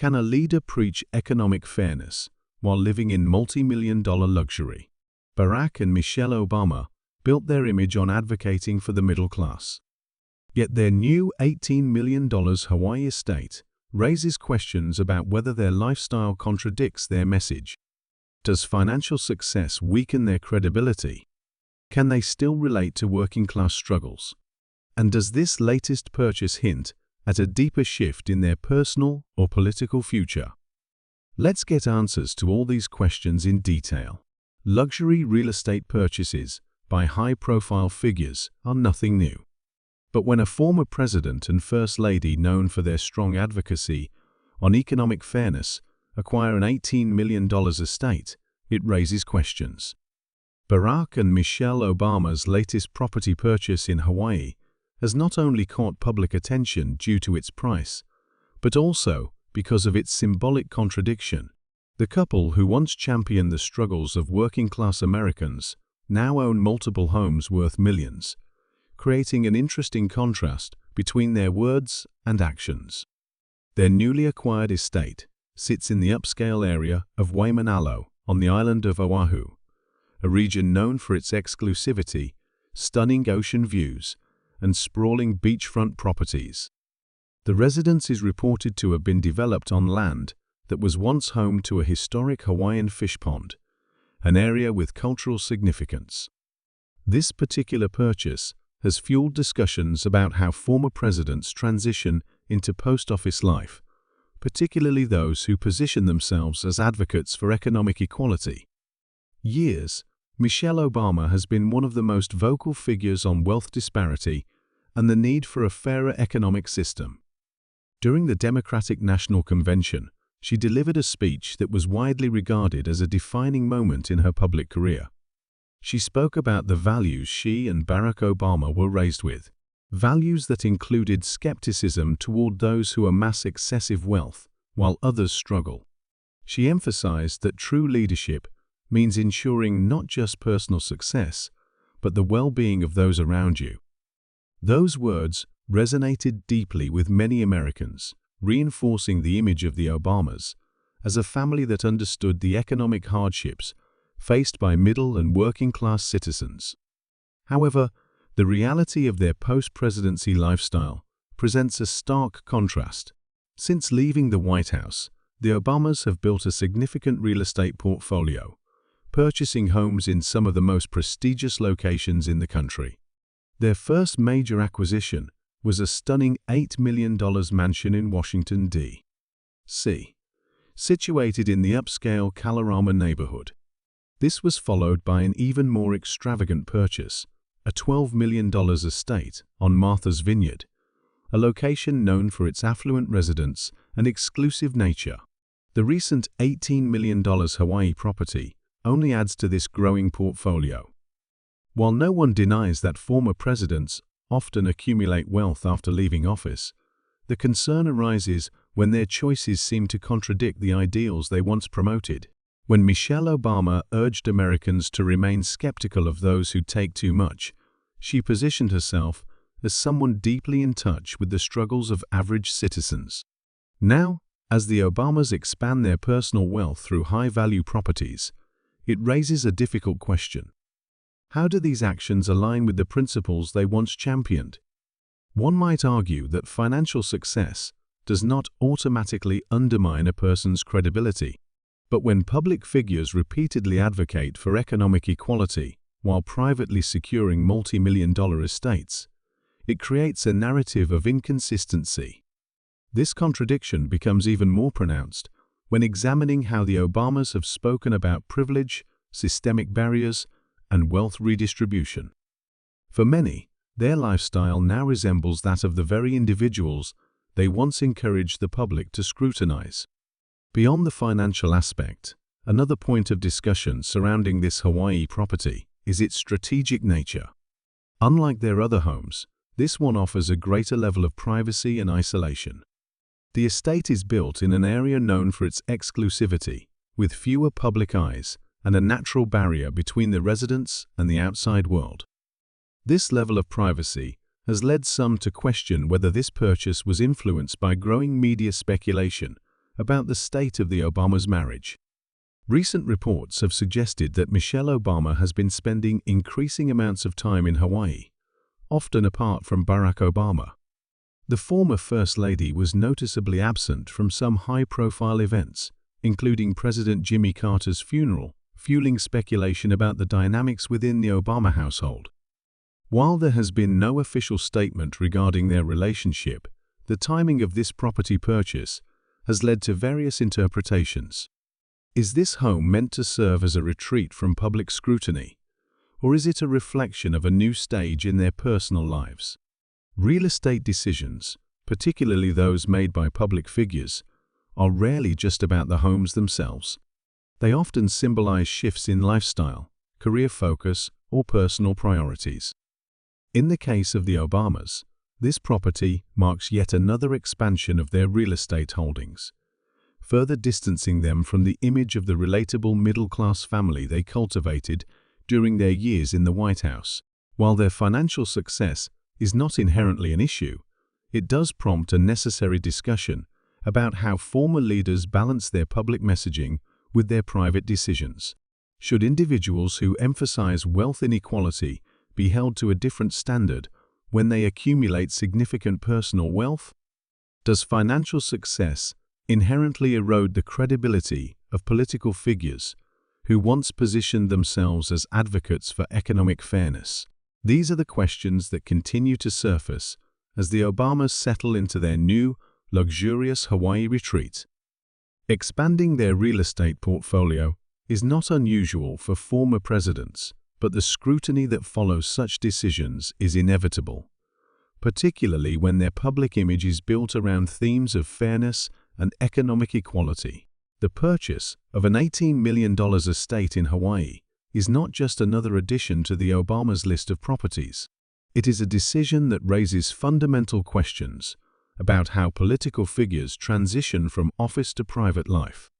Can a leader preach economic fairness while living in multi-million-dollar luxury? Barack and Michelle Obama built their image on advocating for the middle class. Yet their new $18 million Hawaii estate raises questions about whether their lifestyle contradicts their message. Does financial success weaken their credibility? Can they still relate to working-class struggles? And does this latest purchase hint at a deeper shift in their personal or political future? Let's get answers to all these questions in detail. Luxury real estate purchases by high-profile figures are nothing new. But when a former president and first lady known for their strong advocacy on economic fairness acquire an $18 million estate, it raises questions. Barack and Michelle Obama's latest property purchase in Hawaii has not only caught public attention due to its price, but also because of its symbolic contradiction. The couple, who once championed the struggles of working-class Americans, now own multiple homes worth millions, creating an interesting contrast between their words and actions. Their newly acquired estate sits in the upscale area of Waimanalo on the island of Oahu, a region known for its exclusivity, stunning ocean views, and sprawling beachfront properties. The residence is reported to have been developed on land that was once home to a historic Hawaiian fish pond, an area with cultural significance. This particular purchase has fueled discussions about how former presidents transition into post-office life, particularly those who position themselves as advocates for economic equality. Michelle Obama has been one of the most vocal figures on wealth disparity and the need for a fairer economic system. During the Democratic National Convention, she delivered a speech that was widely regarded as a defining moment in her public career. She spoke about the values she and Barack Obama were raised with, values that included skepticism toward those who amass excessive wealth while others struggle. She emphasized that true leadership means ensuring not just personal success, but the well-being of those around you. Those words resonated deeply with many Americans, reinforcing the image of the Obamas as a family that understood the economic hardships faced by middle and working-class citizens. However, the reality of their post-presidency lifestyle presents a stark contrast. Since leaving the White House, the Obamas have built a significant real estate portfolio, purchasing homes in some of the most prestigious locations in the country. Their first major acquisition was a stunning $8 million mansion in Washington, D.C., situated in the upscale Kalorama neighborhood. This was followed by an even more extravagant purchase, a $12 million estate on Martha's Vineyard, a location known for its affluent residents and exclusive nature. The recent $18 million Hawaii property only adds to this growing portfolio. While no one denies that former presidents often accumulate wealth after leaving office, the concern arises when their choices seem to contradict the ideals they once promoted. When Michelle Obama urged Americans to remain skeptical of those who take too much, she positioned herself as someone deeply in touch with the struggles of average citizens. Now, as the Obamas expand their personal wealth through high-value properties, it raises a difficult question. How do these actions align with the principles they once championed? One might argue that financial success does not automatically undermine a person's credibility. But when public figures repeatedly advocate for economic equality while privately securing multi-million-dollar estates, it creates a narrative of inconsistency. This contradiction becomes even more pronounced when examining how the Obamas have spoken about privilege, systemic barriers, and wealth redistribution. For many, their lifestyle now resembles that of the very individuals they once encouraged the public to scrutinize. Beyond the financial aspect, another point of discussion surrounding this Hawaii property is its strategic nature. Unlike their other homes, this one offers a greater level of privacy and isolation. The estate is built in an area known for its exclusivity, with fewer public eyes and a natural barrier between the residents and the outside world. This level of privacy has led some to question whether this purchase was influenced by growing media speculation about the state of the Obama's marriage. Recent reports have suggested that Michelle Obama has been spending increasing amounts of time in Hawaii, often apart from Barack Obama. The former First Lady was noticeably absent from some high-profile events, including President Jimmy Carter's funeral, fueling speculation about the dynamics within the Obama household. While there has been no official statement regarding their relationship, the timing of this property purchase has led to various interpretations. Is this home meant to serve as a retreat from public scrutiny, or is it a reflection of a new stage in their personal lives? Real estate decisions, particularly those made by public figures, are rarely just about the homes themselves. They often symbolize shifts in lifestyle, career focus, or personal priorities. In the case of the Obamas, this property marks yet another expansion of their real estate holdings, further distancing them from the image of the relatable middle-class family they cultivated during their years in the White House. While their financial success is not inherently an issue, it does prompt a necessary discussion about how former leaders balance their public messaging with their private decisions. Should individuals who emphasize wealth inequality be held to a different standard when they accumulate significant personal wealth? Does financial success inherently erode the credibility of political figures who once positioned themselves as advocates for economic fairness? These are the questions that continue to surface as the Obamas settle into their new, luxurious Hawaii retreat. Expanding their real estate portfolio is not unusual for former presidents, but the scrutiny that follows such decisions is inevitable, particularly when their public image is built around themes of fairness and economic equality. The purchase of an $18 million estate in Hawaii is not just another addition to the Obamas' list of properties. It is a decision that raises fundamental questions about how political figures transition from office to private life.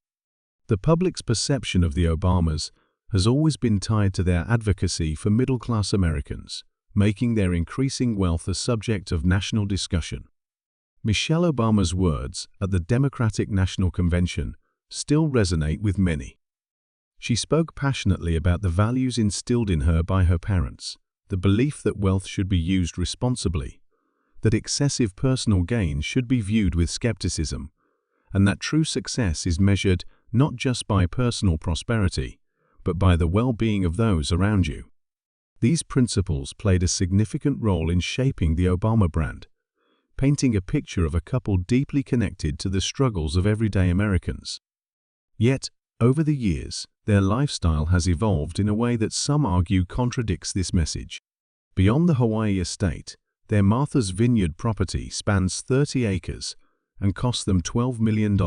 The public's perception of the Obamas has always been tied to their advocacy for middle-class Americans, making their increasing wealth a subject of national discussion. Michelle Obama's words at the Democratic National Convention still resonate with many. She spoke passionately about the values instilled in her by her parents, the belief that wealth should be used responsibly, that excessive personal gain should be viewed with skepticism, and that true success is measured not just by personal prosperity, but by the well-being of those around you. These principles played a significant role in shaping the Obama brand, painting a picture of a couple deeply connected to the struggles of everyday Americans. Yet, over the years, their lifestyle has evolved in a way that some argue contradicts this message. Beyond the Hawaii estate, their Martha's Vineyard property spans 30 acres and cost them $12 million.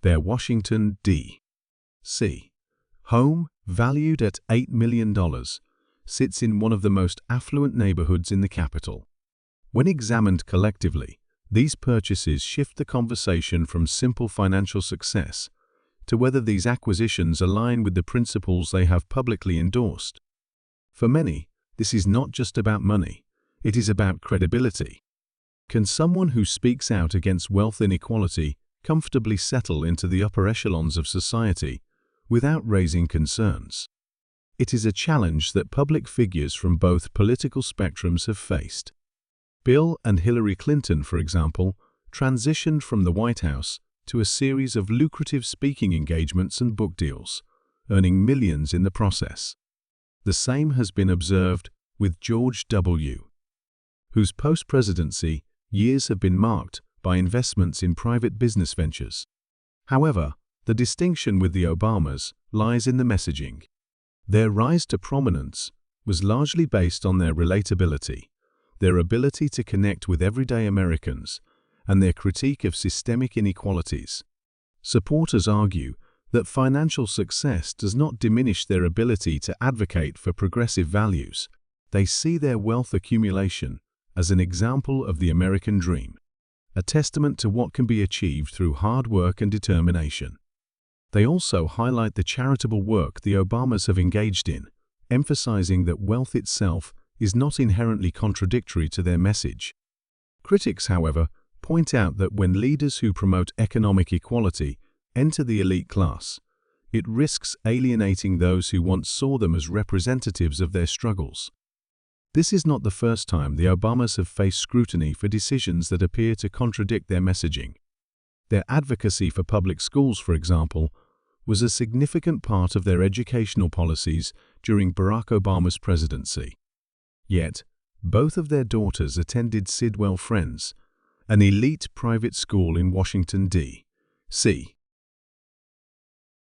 Their Washington, D.C. home, valued at $8 million, sits in one of the most affluent neighborhoods in the capital. When examined collectively, these purchases shift the conversation from simple financial success to whether these acquisitions align with the principles they have publicly endorsed. For many, this is not just about money, it is about credibility. Can someone who speaks out against wealth inequality comfortably settle into the upper echelons of society without raising concerns? It is a challenge that public figures from both political spectrums have faced. Bill and Hillary Clinton, for example, transitioned from the White House to a series of lucrative speaking engagements and book deals, earning millions in the process. The same has been observed with George W., whose post-presidency years have been marked by investments in private business ventures. However, the distinction with the Obamas lies in the messaging. Their rise to prominence was largely based on their relatability, their ability to connect with everyday Americans, and their critique of systemic inequalities. Supporters argue that financial success does not diminish their ability to advocate for progressive values. They see their wealth accumulation as an example of the American dream, a testament to what can be achieved through hard work and determination. They also highlight the charitable work the Obamas have engaged in, emphasizing that wealth itself is not inherently contradictory to their message. Critics, however, point out that when leaders who promote economic equality enter the elite class, it risks alienating those who once saw them as representatives of their struggles. This is not the first time the Obamas have faced scrutiny for decisions that appear to contradict their messaging. Their advocacy for public schools, for example, was a significant part of their educational policies during Barack Obama's presidency. Yet, both of their daughters attended Sidwell Friends, an elite private school in Washington, D.C.